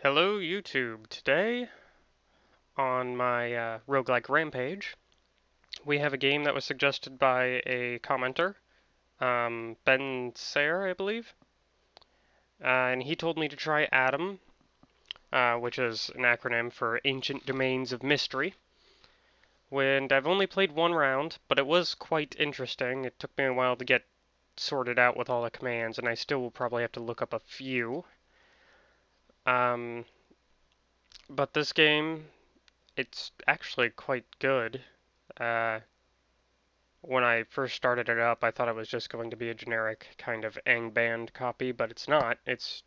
Hello YouTube. Today on my Roguelike Rampage, we have a game that was suggested by a commenter, Ben Sayer, I believe. And he told me to try A.D.O.M, which is an acronym for Ancient Domains of Mystery. And I've only played one round, but it was quite interesting. It took me a while to get sorted out with all the commands, and I still will probably have to look up a few. But this game, it's actually quite good. Uh, when I first started it up, I thought it was just going to be a generic kind of Angband copy, but it's not. It's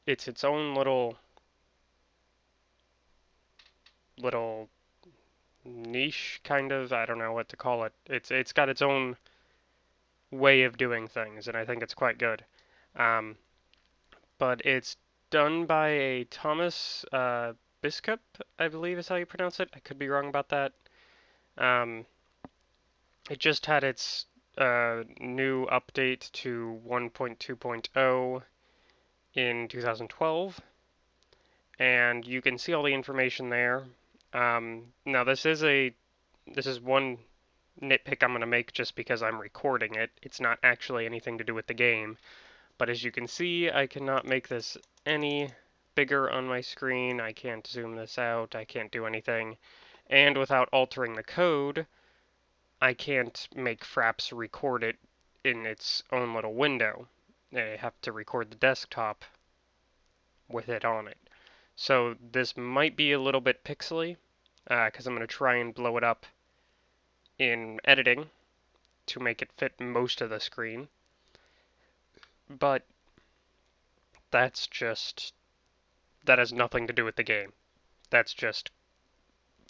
its own little niche kind of. I don't know what to call it. It's got its own way of doing things, and I think it's quite good. Um, but it's done by a Thomas Biskup, I believe is how you pronounce it. I could be wrong about that. Um, it just had its new update to 1.2.0 in 2012, and you can see all the information there. Now this is one nitpick I'm going to make just because I'm recording it. It's not actually anything to do with the game, but as you can see, I cannot make this any bigger on my screen. I can't zoom this out. I can't do anything. And without altering the code, I can't make Fraps record it in its own little window. I have to record the desktop with it on it. So this might be a little bit pixely, because I'm going to try and blow it up in editing to make it fit most of the screen. But that has nothing to do with the game. That's just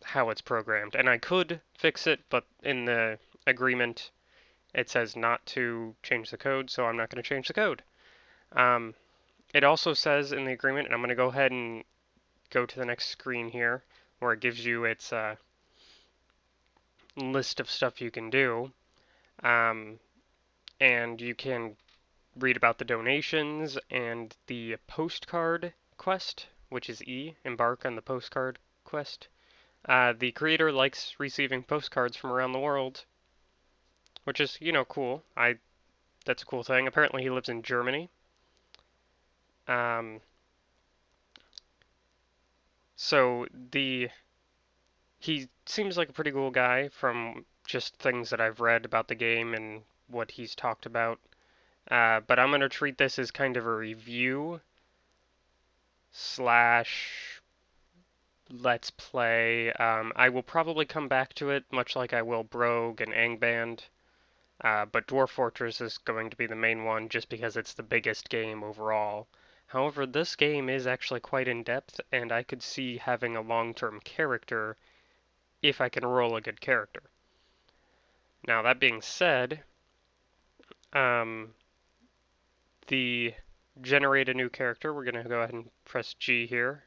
how it's programmed. And I could fix it, but in the agreement it says not to change the code, so I'm not going to change the code. It also says in the agreement, and I'm going to go ahead and go to the next screen here, where it gives you its list of stuff you can do. And you can read about the donations and the postcard quest, which is E, embark on the postcard quest. The creator likes receiving postcards from around the world, which is, cool. That's a cool thing. Apparently he lives in Germany. So he seems like a pretty cool guy from just things that I've read about the game and what he's talked about. But I'm going to treat this as kind of a review slash let's play. I will probably come back to it, much like I will Brogue and Angband. But Dwarf Fortress is going to be the main one just because it's the biggest game overall. However, this game is actually quite in-depth, and I could see having a long-term character if I can roll a good character. Now, that being said, the generate a new character, we're going to go ahead and press G here.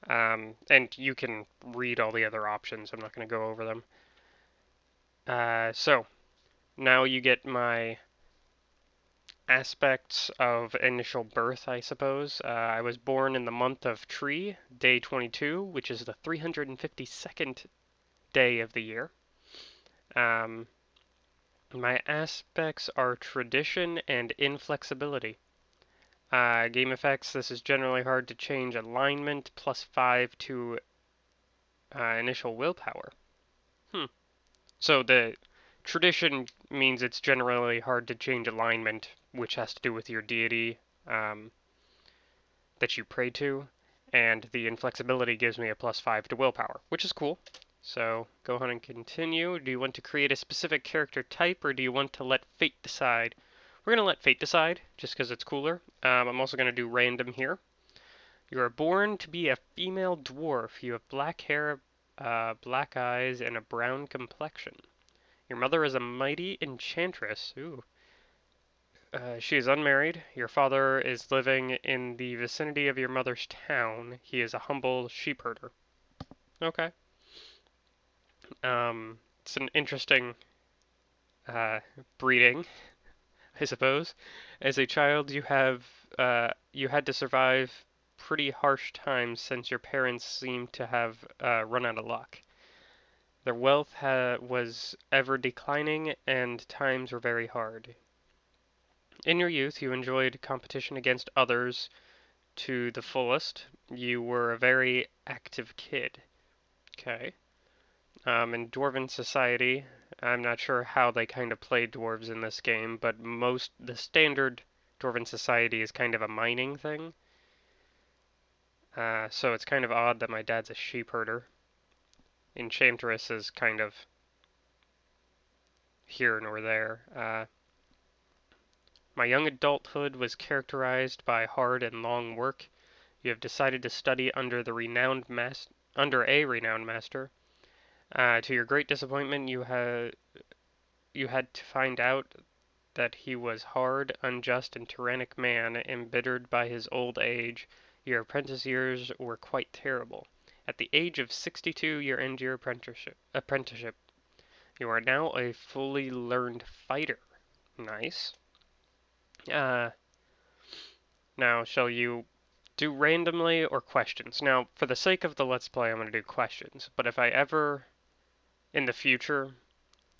And you can read all the other options. I'm not going to go over them. So, now you get my aspects of initial birth, I suppose. I was born in the month of Tree, day 22, which is the 352nd day of the year. My aspects are tradition and inflexibility. Game effects, this is generally hard to change alignment, +5 to initial willpower. So the tradition means it's generally hard to change alignment, which has to do with your deity that you pray to, and the inflexibility gives me a +5 to willpower, which is cool. So go ahead and continue. Do you want to create a specific character type, or do you want to let fate decide? We're going to let fate decide, just because it's cooler. I'm also going to do random here. You are born to be a female dwarf. You have black hair, black eyes, and a brown complexion. Your mother is a mighty enchantress. Ooh. She is unmarried. Your father is living in the vicinity of your mother's town. He is a humble sheep herder. Okay. It's an interesting breeding, I suppose. As a child, you had to survive pretty harsh times since your parents seem to have run out of luck. Their wealth was ever declining, and times were very hard. In your youth, you enjoyed competition against others to the fullest. You were a very active kid. Okay. In Dwarven society, I'm not sure how they kind of play dwarves in this game, but the standard Dwarven society is kind of a mining thing. So it's kind of odd that my dad's a sheep herder. Enchantress is kind of here nor there. My young adulthood was characterized by hard and long work. You have decided to study under a renowned master. To your great disappointment, you had to find out that he was hard, unjust, and tyrannic man, embittered by his old age. Your apprentice years were quite terrible. At the age of 62, you end your apprenticeship. You are now a fully learned fighter. Nice. Uh, Now, shall you do randomly or questions? Now, for the sake of the Let's Play, I'm going to do questions. But if I ever, in the future,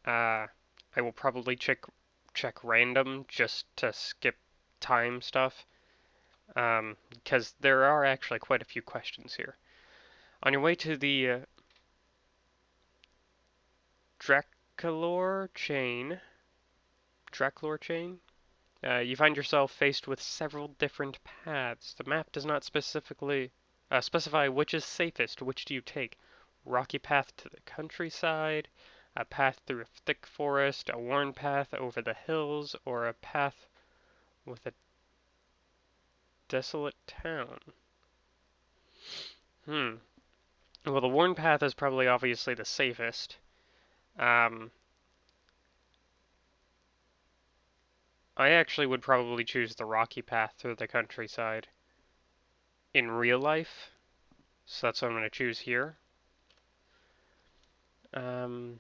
I will probably check random just to skip time stuff. Because there are actually quite a few questions here. On your way to the Draculor chain, Draculor chain, you find yourself faced with several different paths. The map does not specify which is safest. Which do you take? Rocky path to the countryside, a path through a thick forest, a worn path over the hills, or a path with a desolate town? Hmm. Well, the worn path is probably obviously the safest. Um, I actually would probably choose the rocky path through the countryside in real life, so that's what I'm going to choose here. Um,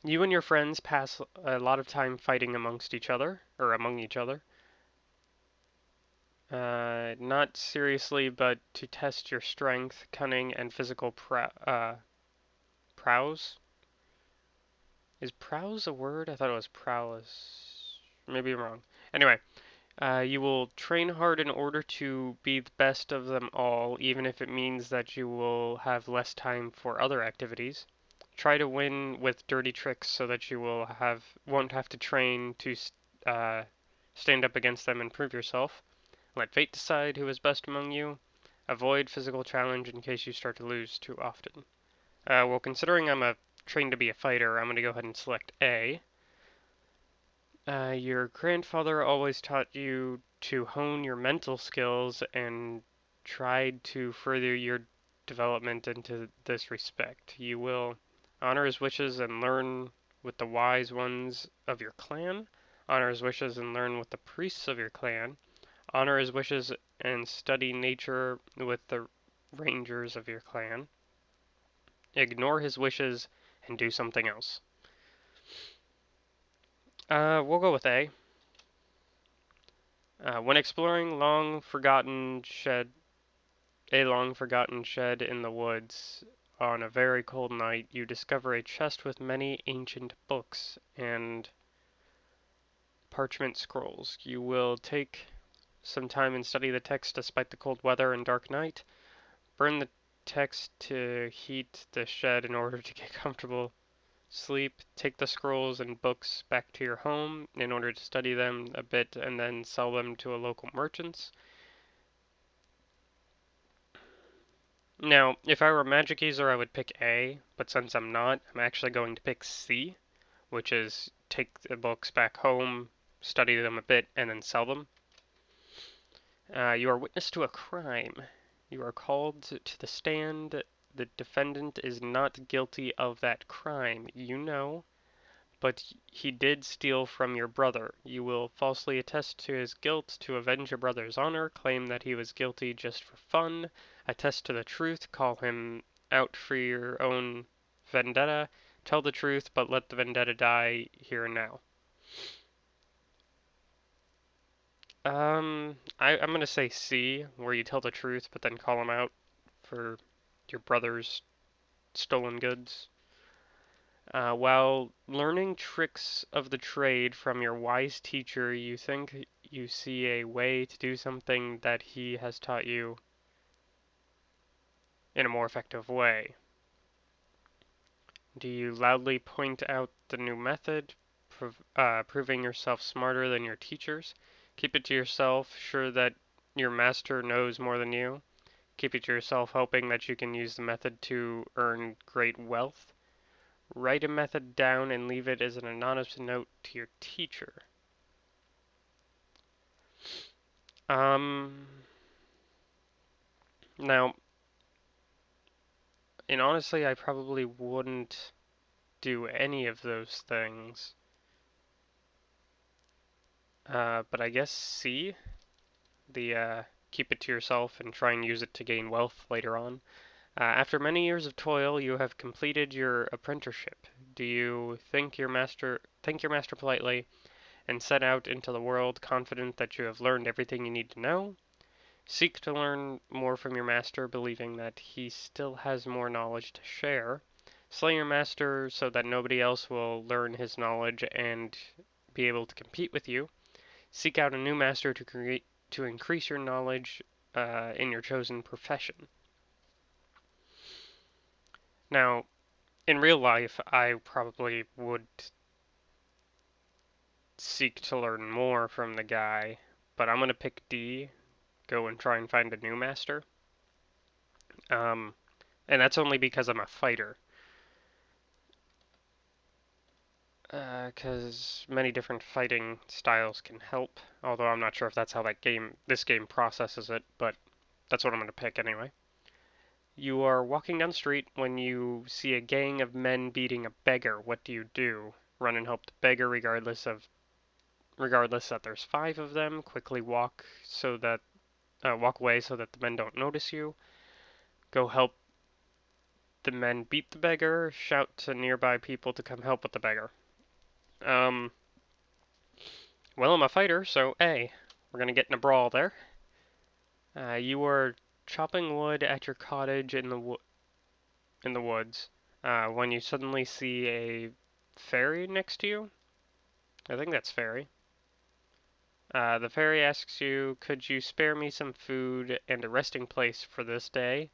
you and your friends pass a lot of time fighting amongst each other, or among each other. Not seriously, but to test your strength, cunning, and physical prowess. Is prowess a word? I thought it was prowess. Maybe I'm wrong. Anyway, you will train hard in order to be the best of them all, even if it means that you will have less time for other activities. Try to win with dirty tricks so that you won't have to train to stand up against them and prove yourself. Let fate decide who is best among you. Avoid physical challenge in case you start to lose too often. Well, considering I'm trained to be a fighter, I'm going to go ahead and select A. Your grandfather always taught you to hone your mental skills and tried to further your development into this respect. You will honor his wishes and learn with the wise ones of your clan. Honor his wishes and learn with the priests of your clan. Honor his wishes and study nature with the rangers of your clan. Ignore his wishes and do something else. We'll go with A. When exploring a long forgotten shed in the woods on a very cold night, you discover a chest with many ancient books and parchment scrolls. You will take some time and study the text despite the cold weather and dark night. Burn the text to heat the shed in order to get comfortable. Sleep. Take the scrolls and books back to your home in order to study them a bit and then sell them to a local merchants. Now, if I were a magic user, I would pick A, but since I'm not, I'm actually going to pick C, which is take the books back home, study them a bit, and then sell them. You are witness to a crime. You are called to the stand. The defendant is not guilty of that crime, you know, but he did steal from your brother. You will falsely attest to his guilt to avenge your brother's honor, claim that he was guilty just for fun, attest to the truth, call him out for your own vendetta, tell the truth, but let the vendetta die here and now. I'm gonna say C, where you tell the truth, but then call him out for your brother's stolen goods. While learning tricks of the trade from your wise teacher, you think you see a way to do something that he has taught you in a more effective way. Do you loudly point out the new method, proving yourself smarter than your teachers? Keep it to yourself, sure that your master knows more than you. Keep it to yourself, hoping that you can use the method to earn great wealth. Write a method down and leave it as an anonymous note to your teacher. Um, Now, and honestly, I probably wouldn't do any of those things. But I guess C, the keep it to yourself and try and use it to gain wealth later on. After many years of toil, you have completed your apprenticeship. Do you thank your master politely and set out into the world confident that you have learned everything you need to know? Seek to learn more from your master, believing that he still has more knowledge to share. Slay your master so that nobody else will learn his knowledge and be able to compete with you. Seek out a new master to increase your knowledge in your chosen profession. Now, in real life, I probably would seek to learn more from the guy, but I'm gonna pick D, go and try and find a new master. Um, and that's only because I'm a fighter. Because many different fighting styles can help. Although I'm not sure if that's how this game processes it, but that's what I'm going to pick anyway. You are walking down the street when you see a gang of men beating a beggar. What do you do? Run and help the beggar, regardless that there's five of them. Quickly walk away so that the men don't notice you. Go help the men beat the beggar. Shout to nearby people to come help with the beggar. Um, Well, I'm a fighter, so A. We're gonna get in a brawl there. You are chopping wood at your cottage in the woods when you suddenly see a fairy next to you. I think that's fairy. The fairy asks you, "Could you spare me some food and a resting place for this day?"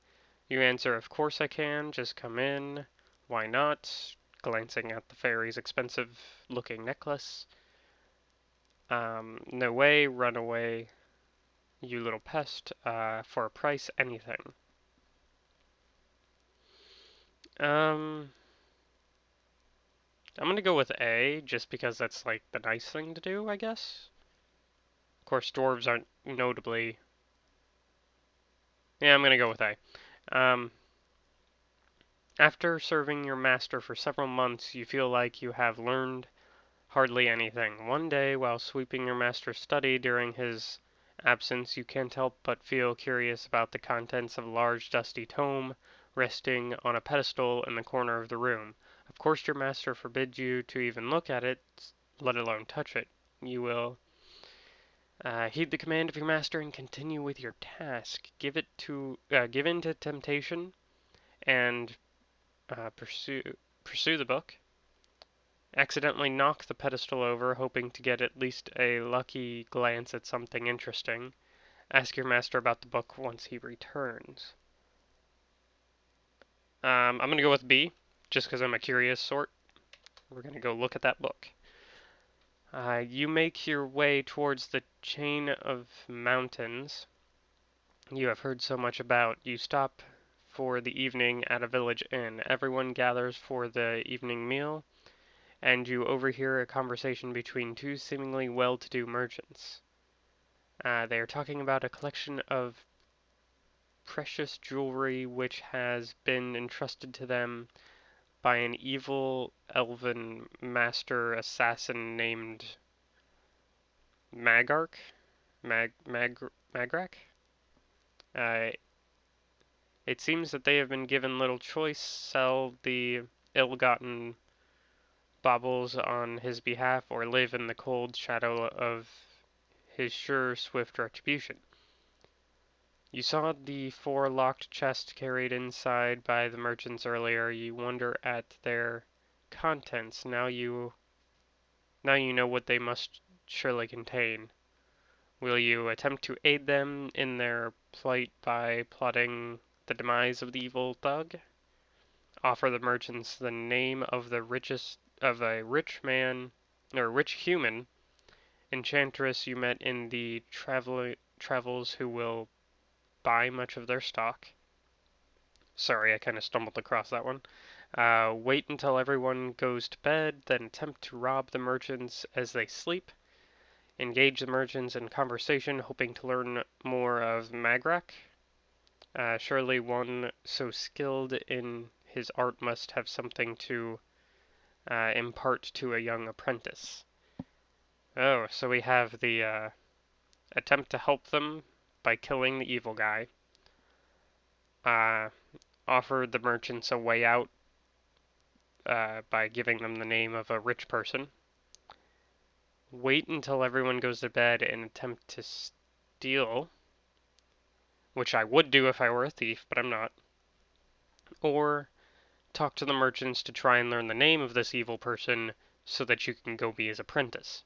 You answer, "Of course I can. Just come in. Why not?" Glancing at the fairy's expensive-looking necklace. No way. Run away. You little pest, for a price, anything. Um, I'm gonna go with A, just because that's like the nice thing to do, I guess. Of course, dwarves aren't notably. Yeah, I'm gonna go with A. Um, After serving your master for several months, you feel like you have learned hardly anything. One day, while sweeping your master's study during his absence, you can't help but feel curious about the contents of a large dusty tome resting on a pedestal in the corner of the room. Of course, your master forbids you to even look at it, let alone touch it. You will heed the command of your master and continue with your task. Give in to temptation and pursue the book. Accidentally knock the pedestal over, hoping to get at least a lucky glance at something interesting. Ask your master about the book once he returns. I'm going to go with B, just because I'm a curious sort. We're going to go look at that book. You make your way towards the chain of mountains you have heard so much about. You stop for the evening at a village inn. Everyone gathers for the evening meal, and you overhear a conversation between two seemingly well-to-do merchants. They are talking about a collection of precious jewelry which has been entrusted to them by an evil elven master assassin named Magark? Magrak? Uh, it seems that they have been given little choice, sell the ill-gotten baubles on his behalf, or live in the cold shadow of his sure, swift retribution. You saw the 4 locked chests carried inside by the merchants earlier. You wonder at their contents. Now you know what they must surely contain. Will you attempt to aid them in their plight by plotting the demise of the evil thug? Offer the merchants the name of the richest of a rich man or rich human enchantress you met in the travels who will buy much of their stock. Sorry, I kind of stumbled across that one. Wait until everyone goes to bed, then attempt to rob the merchants as they sleep. Engage the merchants in conversation, hoping to learn more of Magrak. Surely one so skilled in his art must have something to impart to a young apprentice. Oh, so we have the attempt to help them by killing the evil guy. Uh, offer the merchants a way out by giving them the name of a rich person. Wait until everyone goes to bed and attempt to steal, which I would do if I were a thief, but I'm not. Or talk to the merchants to try and learn the name of this evil person so that you can go be his apprentice.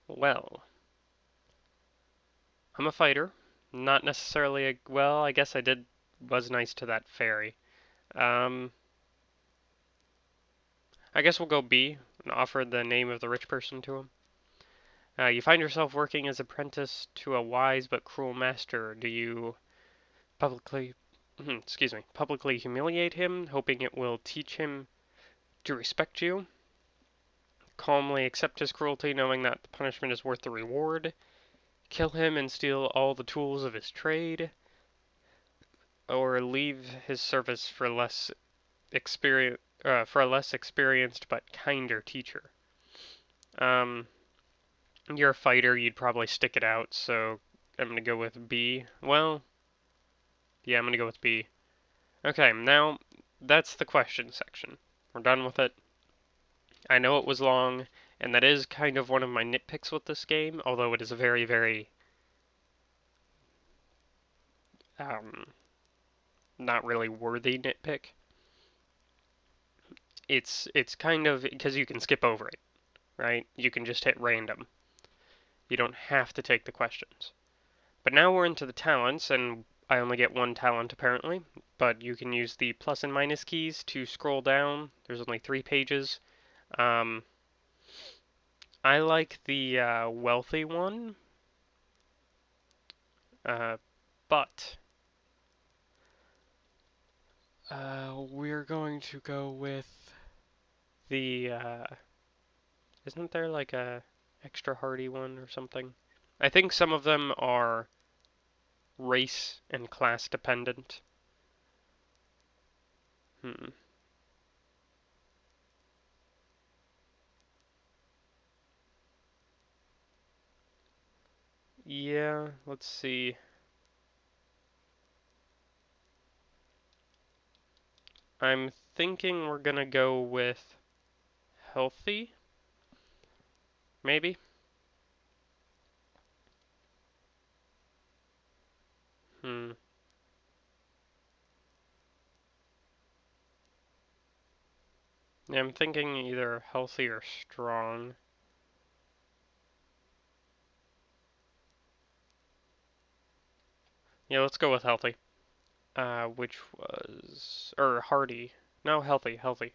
Well, I'm a fighter. Not necessarily a. Well, I guess was nice to that fairy. Um, I guess we'll go B and offer the name of the rich person to him. You find yourself working as apprentice to a wise but cruel master. Do you publicly, publicly humiliate him, hoping it will teach him to respect you? Calmly accept his cruelty, knowing that the punishment is worth the reward? Kill him and steal all the tools of his trade? Or leave his service for a less experienced but kinder teacher? Um, you're a fighter, you'd probably stick it out, so I'm gonna go with B. Well, yeah, I'm gonna go with B. Okay, now that's the question section. We're done with it. I know it was long, and that is kind of one of my nitpicks with this game, although it is a very, very um, not really worthy nitpick. It's kind of because you can skip over it, right? You can just hit random. You don't have to take the questions. But now we're into the talents, and I only get one talent apparently, but you can use the plus and minus keys to scroll down. There's only 3 pages. Um, I like the wealthy one, uh, but we're going to go with the. Isn't there like a extra hardy one or something? I think some of them are race and class dependent. Hmm. Yeah, let's see. I'm thinking we're gonna go with healthy, maybe? Hmm. Yeah, I'm thinking either healthy or strong. Yeah, let's go with healthy. Which was, or hardy. No, healthy, healthy.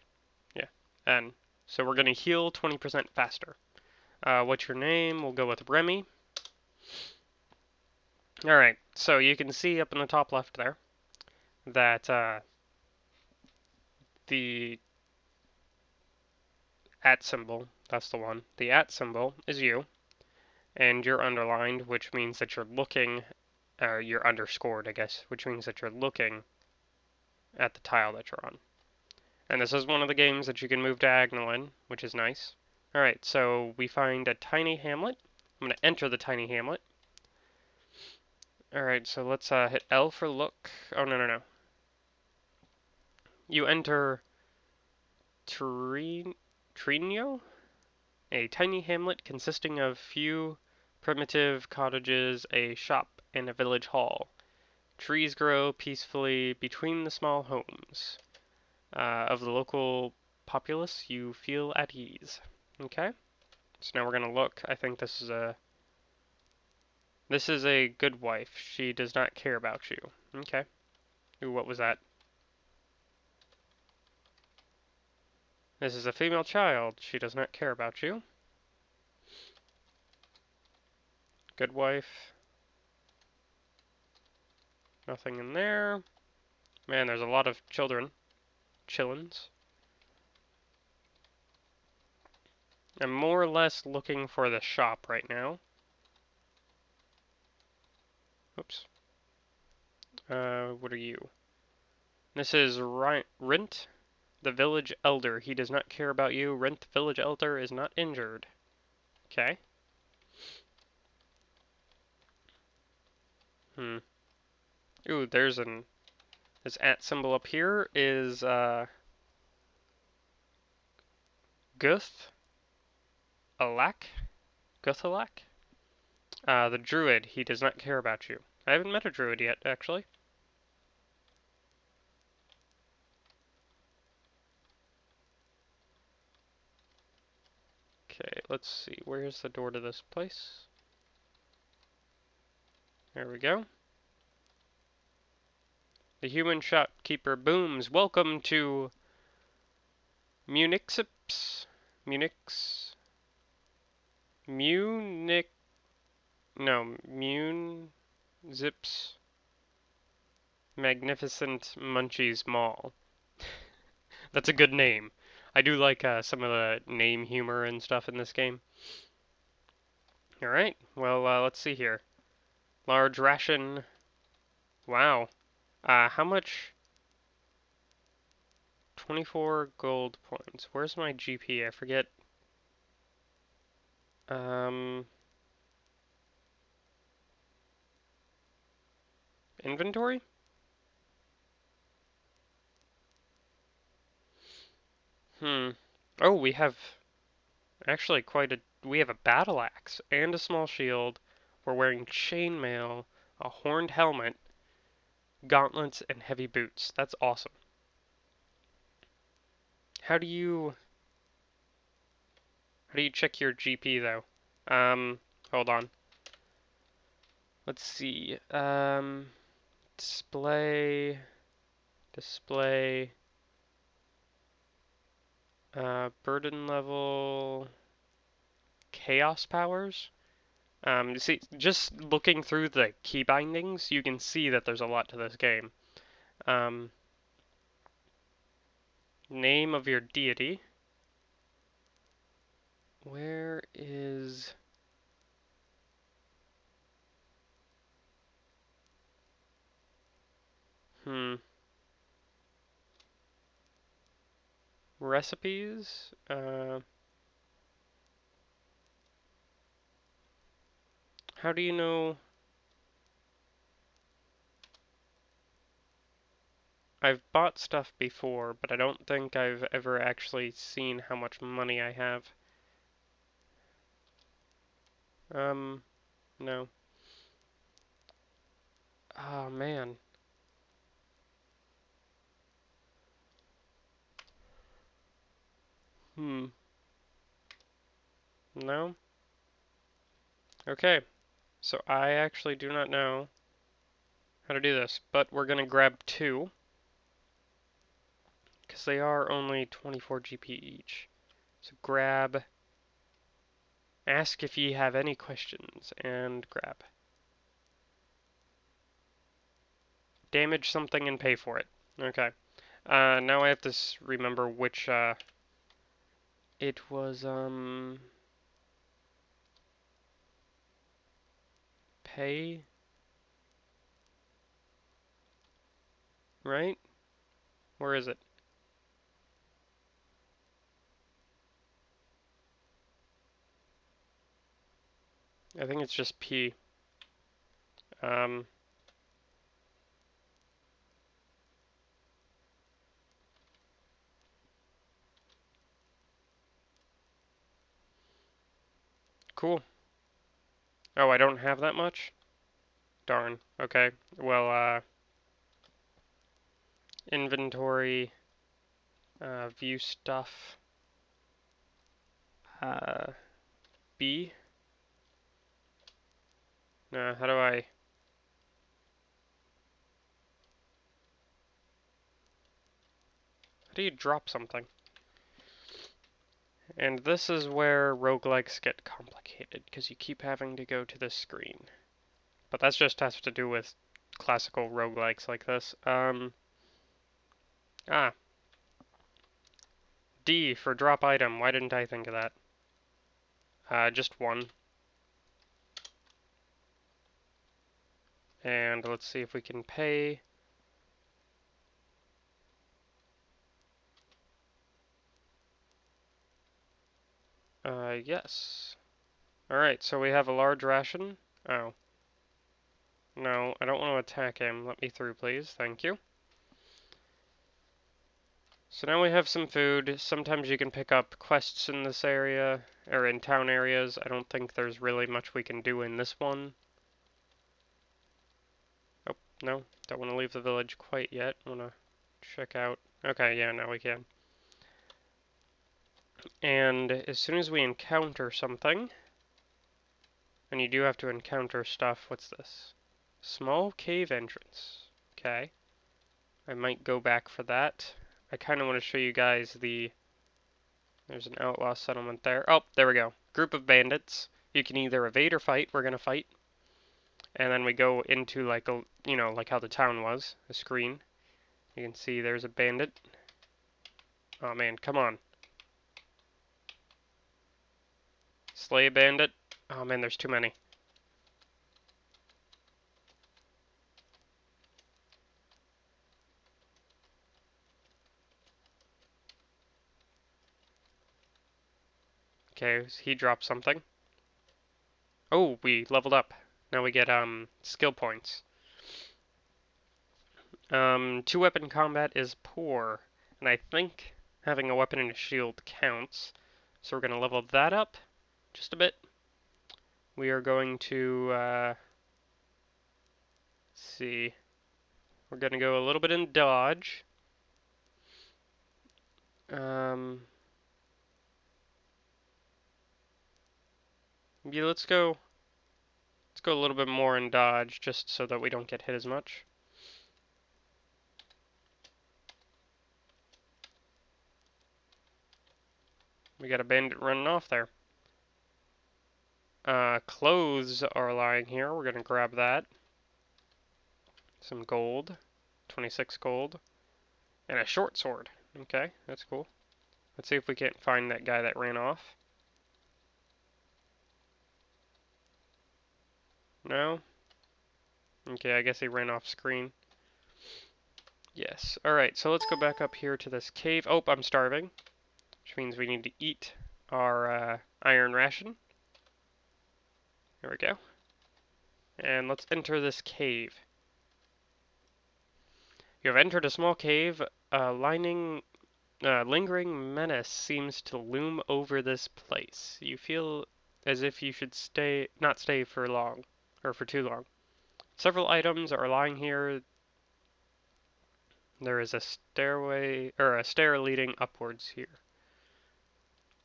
Yeah. And so we're gonna heal 20% faster. What's your name? We'll go with Remi. Alright, so you can see up in the top left there that the at symbol, that's the one, the at symbol is you, and you're underlined, which means that you're looking, or you're underscored, I guess, which means that you're looking at the tile that you're on. And this is one of the games that you can move diagonal in, which is nice. Alright, so we find a tiny hamlet. I'm going to enter the tiny hamlet. Alright, so let's hit L for look. Oh, no, no, no. You enter Trino? A tiny hamlet consisting of few primitive cottages, a shop, and a village hall. Trees grow peacefully between the small homes. Of the local populace, you feel at ease. Okay, so now we're gonna look. I think this is a good wife. She does not care about you. Okay. Ooh, what was that? This is a female child. She does not care about you. Good wife. Nothing in there. Man, there's a lot of children. Chillins. I'm more or less looking for the shop right now. Oops. What are you? This is Rent, the village elder. He does not care about you. Rent, the village elder, is not injured. Okay. Hmm. Ooh, this at symbol up here is Guth Alak. Guthalak? The druid. He does not care about you. I haven't met a druid yet, actually. Okay, let's see. Where's the door to this place? There we go. The human shopkeeper booms. Welcome to Munixips. Munix. Munich. No, Munzips Magnificent Munchies Mall. That's a good name. I do like some of the name humor and stuff in this game. Alright, well, let's see here. Large ration. Wow. How much? 24 gold points. Where's my GP? I forget. Um, Inventory? Hmm. Oh, we have actually we have a battle axe and a small shield. We're wearing chainmail, a horned helmet, gauntlets, and heavy boots. That's awesome. How do you how do you check your GP though? Hold on. Let's see. Display, burden level, chaos powers. You see, just looking through the key bindings, you can see that there's a lot to this game. Um, Name of your deity. Where is... Hmm. Recipes? How do you know... I've bought stuff before, but I don't think I've ever actually seen how much money I have. No. Oh, man. Hmm. No? Okay. So I actually do not know how to do this, but we're gonna grab two, because they are only 24 GP each. So grab, ask if ye have any questions, and grab. Damage something and pay for it. Okay. Now I have to remember which, it was, pay, right? Where is it? I think it's just P. Um, Cool. Oh, I don't have that much? Darn. Okay. Well, inventory, view stuff, uh, B. How do I? How do you drop something? And this is where roguelikes get complicated, because you keep having to go to this screen. But that just has to do with classical roguelikes like this. Ah, D for drop item. Why didn't I think of that? Just one. And let's see if we can pay. Yes. Alright, so we have a large ration. Oh. No, I don't want to attack him. Let me through, please. Thank you. So now we have some food. Sometimes you can pick up quests in this area, or in town areas. I don't think there's really much we can do in this one. Oh, no, don't want to leave the village quite yet. Want to check out. Okay, yeah, now we can. And as soon as we encounter something, and you do have to encounter stuff, what's this? Small cave entrance. Okay. I might go back for that. I kind of want to show you guys the... There's an outlaw settlement there. Oh, there we go. Group of bandits. You can either evade or fight. We're going to fight. And then we go into like a, like how the town was, a screen. You can see there's a bandit. Oh man, come on. Slay a bandit. Oh man, there's too many. Okay, he dropped something. Oh, we leveled up. Now we get skill points. Two-weapon combat is poor, and I think having a weapon and a shield counts. So we're going to level that up just a bit. We are going to, see, we're going to go a little bit in dodge. Yeah, let's go a little bit more in dodge just so that we don't get hit as much. We got a bandit running off there. Clothes are lying here. We're going to grab that. Some gold. 26 gold. And a short sword. Okay, that's cool. Let's see if we can't find that guy that ran off. No? Okay, I guess he ran off screen. Yes. Alright, so let's go back up here to this cave. Oh, I'm starving. Which means we need to eat our iron ration. There we go. And let's enter this cave. You have entered a small cave. Lingering menace seems to loom over this place. You feel as if you should not stay for long, or for too long. Several items are lying here. There is a stairway, or a stair leading upwards here.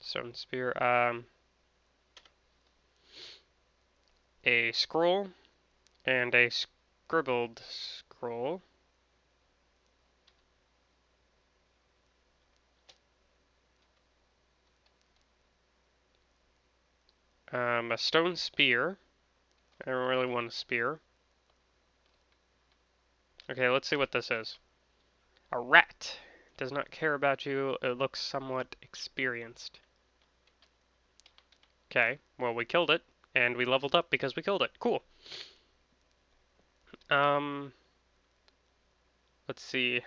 Stone spear. A scroll and a scribbled scroll. A stone spear. I don't really want a spear. Okay, let's see what this is. A rat. Does not care about you. It looks somewhat experienced. Okay, well we killed it, and we leveled up because we killed it. Cool. Let's see.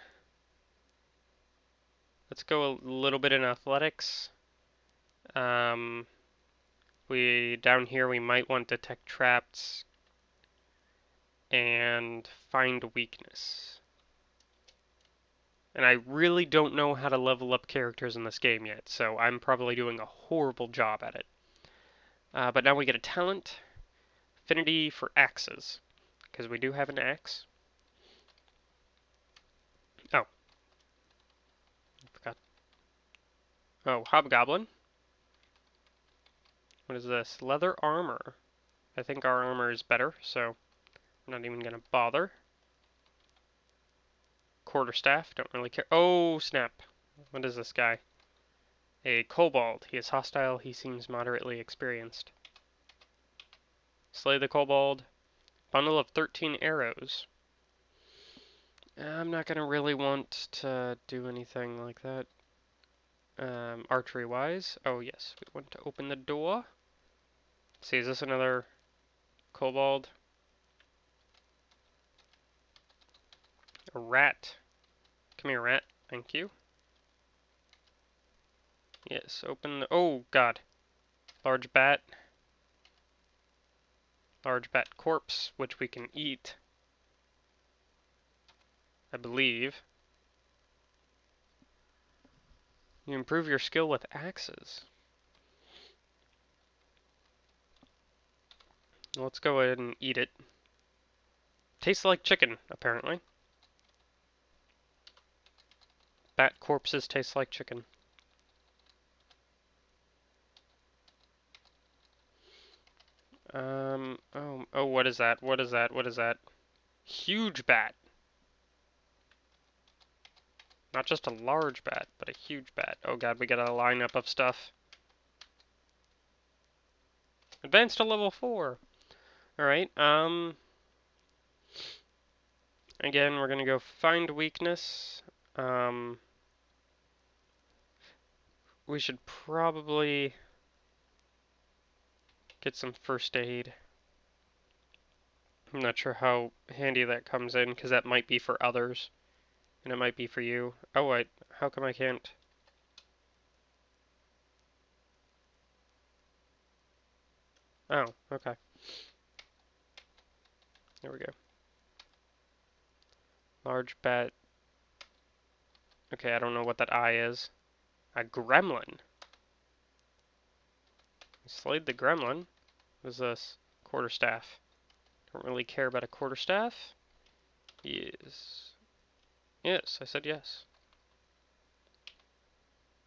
Let's go a little bit in athletics. Down here we might want detect traps and find weakness. And I really don't know how to level up characters in this game yet, so I'm probably doing a horrible job at it. But now we get a talent, affinity for axes, because we do have an axe. Oh, I forgot. Oh, hobgoblin. What is this? Leather armor. I think our armor is better, so I'm not even gonna bother. Quarterstaff, don't really care. Oh, snap. What is this guy? A kobold. He is hostile. He seems moderately experienced. Slay the kobold. Bundle of 13 arrows. I'm not going to really want to do anything like that. Archery-wise. Oh, yes. We want to open the door. See, is this another kobold? A rat. Come here, rat. Thank you. Yes, open the... Oh, God. Large bat. Large bat corpse, which we can eat. I believe. You improve your skill with axes. Let's go ahead and eat it. Tastes like chicken, apparently. Bat corpses taste like chicken. Oh, what is that? What is that? What is that? Huge bat. Not just a large bat, but a huge bat. Oh god, we got a lineup of stuff. Advanced to level 4. Alright, again, we're gonna go find weakness. We should probably get some first aid. I'm not sure how handy that comes in, because that might be for others, and it might be for you. Oh, wait, how come I can't? Oh, okay. There we go. Large bat. Okay, I don't know what that eye is. A gremlin. I slayed the gremlin. What is this? Quarterstaff. Don't really care about a quarterstaff. Yes. Yes, I said yes.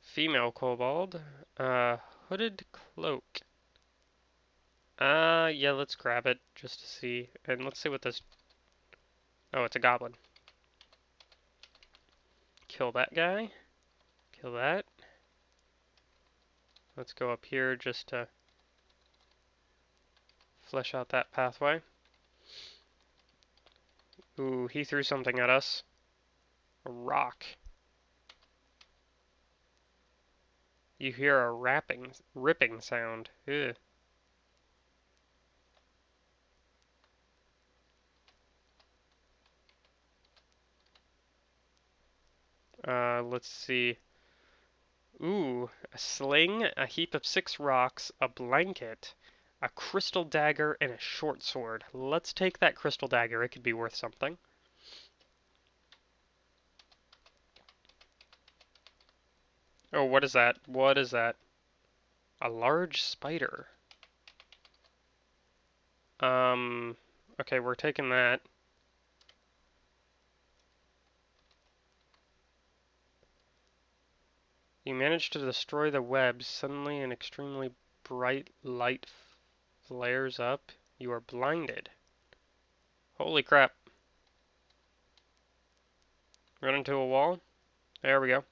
Female kobold. Hooded cloak. Yeah, let's grab it just to see. And let's see what this... Oh, it's a goblin. Kill that guy. Kill that. Let's go up here just to flesh out that pathway. Ooh, he threw something at us. A rock. You hear a ripping sound. Ew. Let's see. Ooh, a sling, a heap of 6 rocks, a blanket, a crystal dagger, and a short sword. Let's take that crystal dagger. It could be worth something. Oh, what is that? What is that? A large spider. Okay, we're taking that. You manage to destroy the webs. Suddenly, an extremely bright light flares up. You are blinded. Holy crap. Run into a wall. There we go.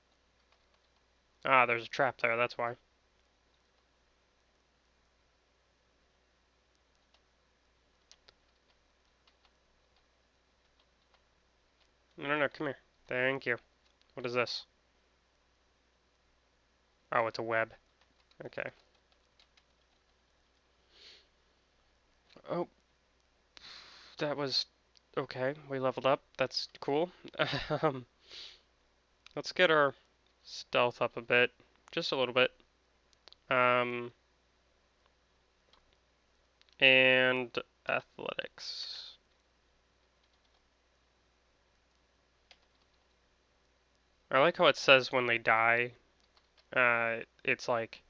Ah, there's a trap there, that's why. No, no, no, come here. Thank you. What is this? Oh, it's a web. Okay. Oh, that was okay. We leveled up. That's cool. Um, let's get our stealth up a bit. Just a little bit. Um, and athletics. I like how it says when they die, it's like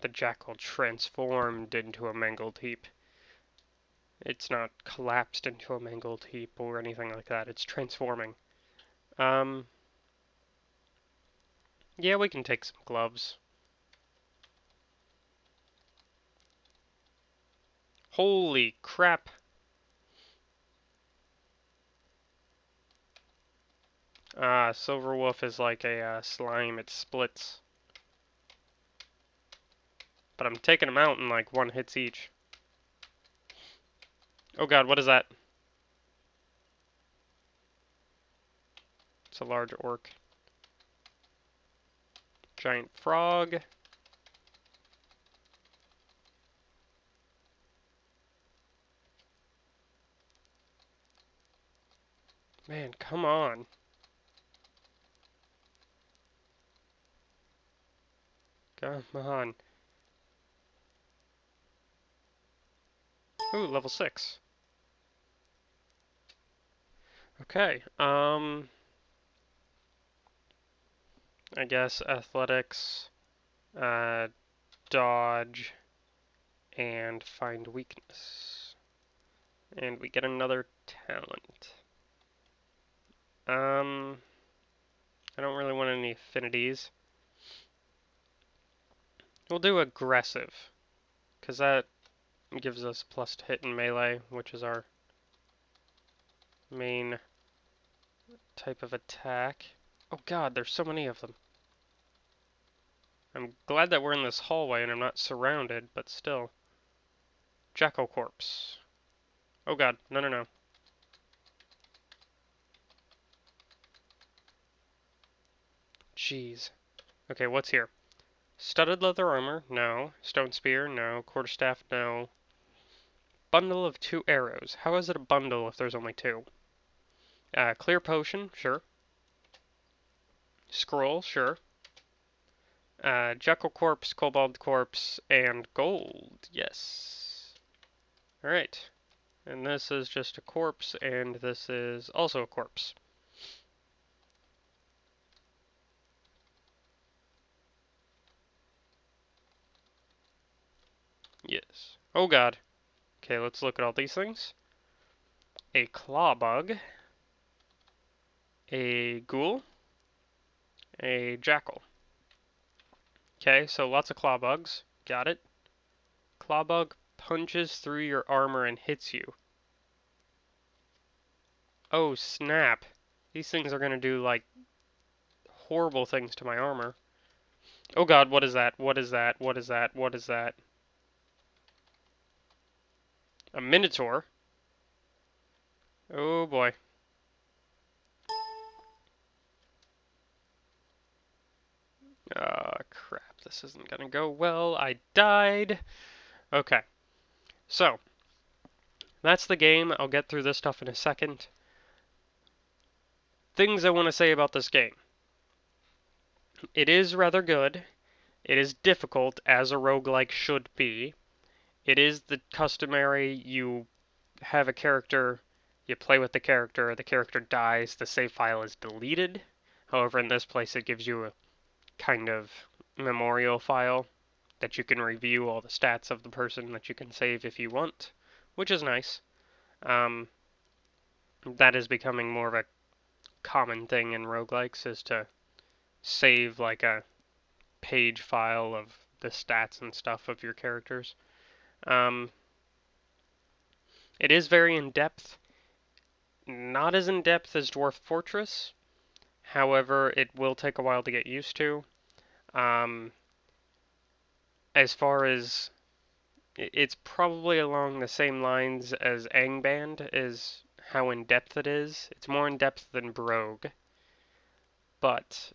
the jackal transformed into a mangled heap. It's not collapsed into a mangled heap or anything like that. It's transforming. Yeah, we can take some gloves. Holy crap. Silver Wolf is like a slime. It splits. But I'm taking them out in like one hits each. Oh god, what is that? It's a large orc. Giant frog. Man, come on. Come on. Ooh, level 6. Okay, I guess athletics, uh, dodge, and find weakness. And we get another talent. I don't really want any affinities. We'll do aggressive, because that gives us plus to hit and melee, which is our main type of attack. Oh god, there's so many of them. I'm glad that we're in this hallway and I'm not surrounded, but still. Jackal corpse. Oh god, no, no, no. Jeez. Okay, what's here? Studded leather armor? No. Stone spear? No. Quarterstaff? No. Bundle of 2 arrows. How is it a bundle if there's only 2? Clear potion? Sure. Scroll? Sure. Jackal corpse, kobold corpse, and gold. Yes. Alright. And this is just a corpse, and this is also a corpse. Yes. Oh god. Okay, let's look at all these things. A claw bug. A ghoul. A jackal. Okay, so lots of claw bugs. Got it. Claw bug punches through your armor and hits you. Oh, snap. These things are gonna do, like, horrible things to my armor. Oh god, what is that? What is that? What is that? What is that? A minotaur? Oh boy. Crap. This isn't gonna go well. I died. Okay. So, that's the game. I'll get through this stuff in a second. Things I want to say about this game. It is rather good. It is difficult, as a roguelike should be. It is the customary, you have a character, you play with the character dies, the save file is deleted. However, in this place it gives you a kind of memorial file that you can review all the stats of the person that you can save if you want, which is nice. That is becoming more of a common thing in roguelikes, is to save like a page file of the stats and stuff of your characters. Um, it is very in-depth. Not as in-depth as Dwarf Fortress. However, it will take a while to get used to. As far as... It's probably along the same lines as Angband, is how in-depth it is. It's more in-depth than Brogue, but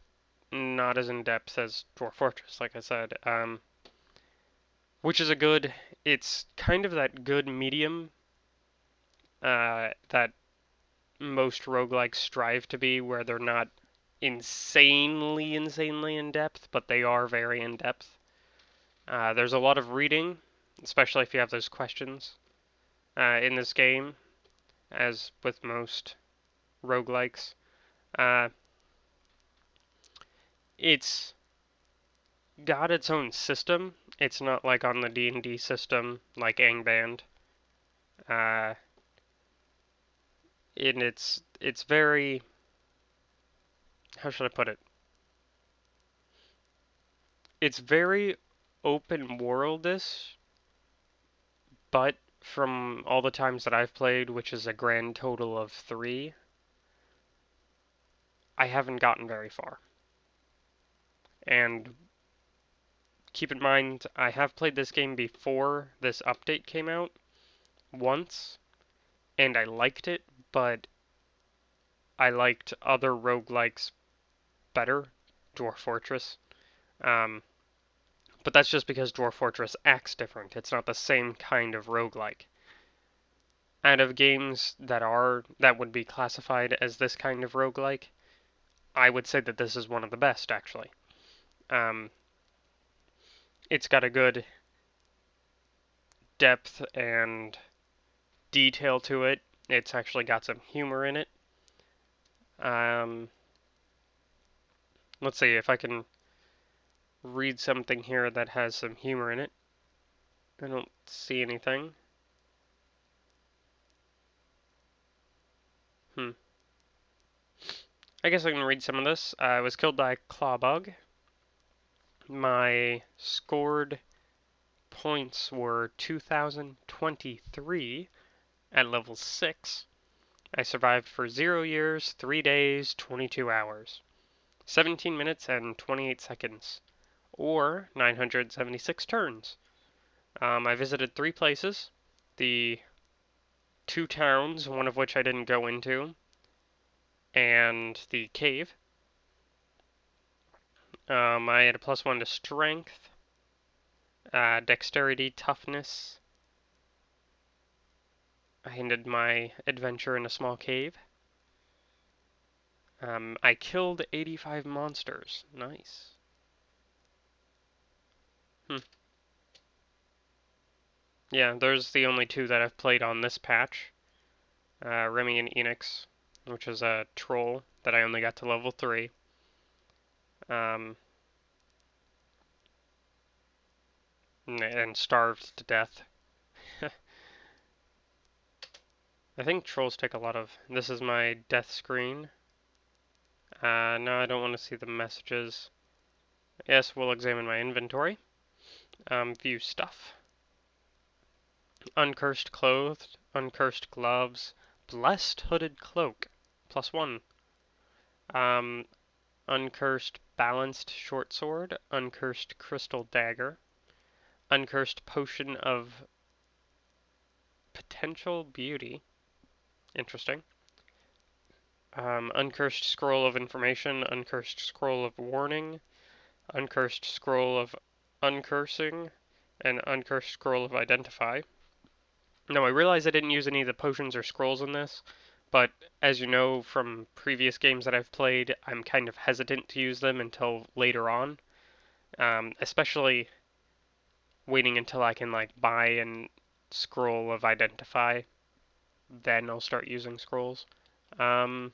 not as in-depth as Dwarf Fortress, like I said. Which is a good... It's kind of that good medium that most roguelikes strive to be, where they're not insanely in depth, but they are very in depth. There's a lot of reading, especially if you have those questions in this game, as with most roguelikes. Uh, it's got its own system. It's not like on the D&D system, like Angband. Uh, and it's very, how should I put it? It's very open worldish, but from all the times that I've played, which is a grand total of 3, I haven't gotten very far. And keep in mind, I have played this game before this update came out once, and I liked it, but I liked other roguelikes better, Dwarf Fortress. Um, but that's just because Dwarf Fortress acts different. It's not the same kind of roguelike. Out of games that would be classified as this kind of roguelike, I would say that this is one of the best, actually. Um, it's got a good depth and detail to it. It's actually got some humor in it. Um, let's see if I can read something here that has some humor in it. I don't see anything. Hmm. I guess I can read some of this. I was killed by a claw bug. My scored points were 2,023 at level 6. I survived for 0 years, 3 days, 22 hours, 17 minutes, and 28 seconds, or 976 turns. I visited 3 places, the 2 towns, one of which I didn't go into, and the cave. I had a +1 to strength, dexterity, toughness. I ended my adventure in a small cave. I killed 85 monsters. Nice. Hmm. Yeah, those are the only 2 that I've played on this patch. Remi and Enix, which is a troll that I only got to level 3. Um, and starved to death. I think trolls take a lot of... This is my death screen. No, I don't want to see the messages. Yes, we'll examine my inventory. View stuff. Uncursed clothed, uncursed gloves, blessed hooded cloak, +1. Um, uncursed balanced short sword, uncursed crystal dagger, uncursed potion of potential beauty. Interesting. Uncursed scroll of information, uncursed scroll of warning, uncursed scroll of uncursing, and uncursed scroll of identify. Now, I realize I didn't use any of the potions or scrolls in this, but as you know from previous games that I've played, I'm kind of hesitant to use them until later on, especially waiting until I can like buy a scroll of identify, then I'll start using scrolls. And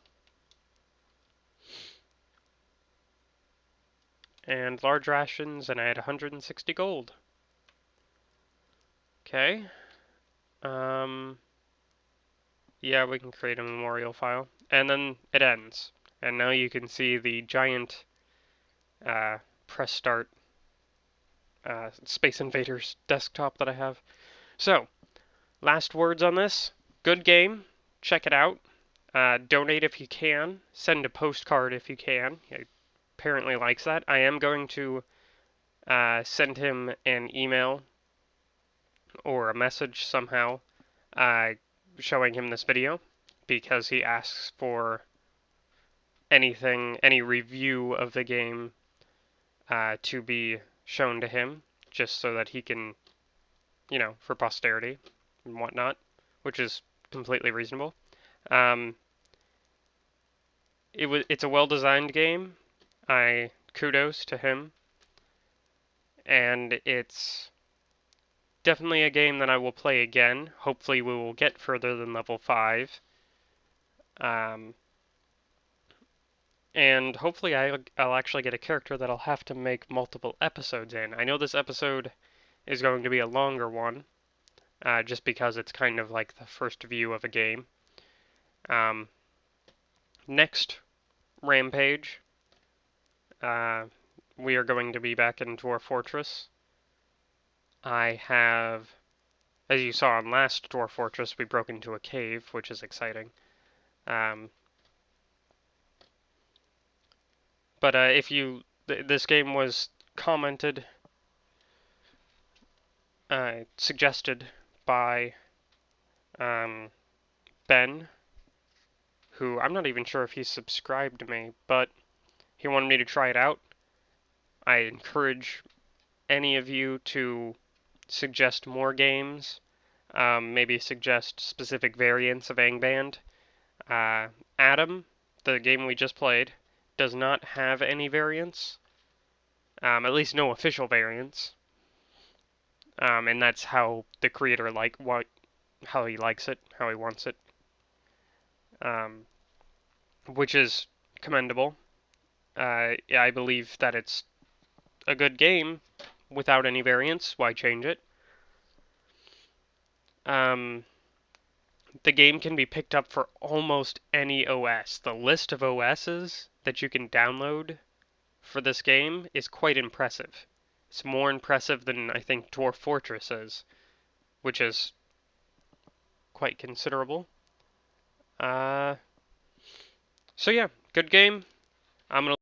large rations, and I had 160 gold. Okay. Yeah, we can create a memorial file. And then it ends. And now you can see the giant press start Space Invaders desktop that I have. So, last words on this. Good game. Check it out. Donate if you can. Send a postcard if you can. He apparently likes that. I am going to send him an email or a message somehow uh, showing him this video because he asks for anything, any review of the game to be shown to him just so that he can, for posterity and whatnot, which is completely reasonable. Um, it's a well-designed game. I kudos to him, and it's definitely a game that I will play again. Hopefully, we will get further than level 5. And hopefully I'll actually get a character that I'll have to make multiple episodes in. I know this episode is going to be a longer one, just because it's kind of like the first view of a game. Um, Next Rampage, we are going to be back in Dwarf Fortress. I have, as you saw in last Dwarf Fortress, we broke into a cave, which is exciting. Um, but if you, this game was commented, suggested by um, Ben, who I'm not even sure if he subscribed to me, but he wanted me to try it out. I encourage any of you to suggest more games, maybe suggest specific variants of Angband. A.D.O.M, the game we just played, does not have any variants, at least no official variants, and that's how the creator how he likes it, how he wants it, um, which is commendable. Yeah, I believe that it's a good game without any variants. Why change it? Um, the game can be picked up for almost any OS. The list of OSs that you can download for this game is quite impressive. It's more impressive than I think Dwarf Fortress is, which is quite considerable. Uh, so yeah, good game. I'm gonna